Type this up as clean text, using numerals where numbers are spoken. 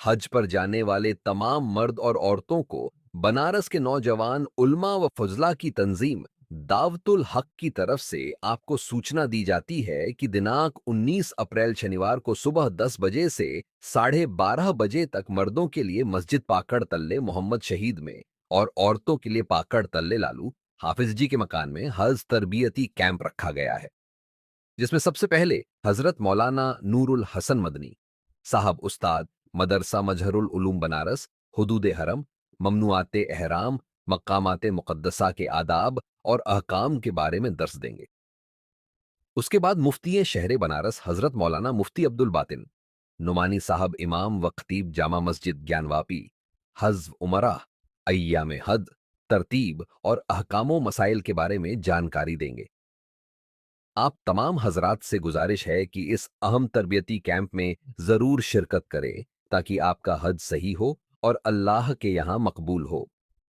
हज पर जाने वाले तमाम मर्द और औरतों को बनारस के नौजवान उल्मा व फजला की तंजीम दावतुल हक की तरफ से आपको सूचना दी जाती है कि दिनांक 19 अप्रैल शनिवार को सुबह 10 बजे से 12:30 बजे तक मर्दों के लिए मस्जिद पाकड़ तल्ले मोहम्मद शहीद में और औरतों के लिए पाकड़ तल्ले लालू हाफिज जी के मकान में हज तरबियती कैंप रखा गया है, जिसमें सबसे पहले हजरत मौलाना नूरुल हसन मदनी साहब उस्ताद मदरसा मजहरुल उलूम बनारस हुदूद हरम ममनुआते एहराम मकामाते मुकद्दसा के आदाब और अहकाम के बारे में दर्स देंगे। उसके बाद मुफ्ती शहर बनारस हजरत मौलाना मुफ्ती अब्दुल बातिन नुमानी साहब इमाम व खतीब जामा मस्जिद ज्ञानवापी हज उमरा अय्याम हद तरतीब और अहकामो मसाइल के बारे में जानकारी देंगे। आप तमाम हजरात से गुजारिश है कि इस अहम तरबियती कैंप में जरूर शिरकत करें ताकि आपका हज सही हो और अल्लाह के यहां मकबूल हो।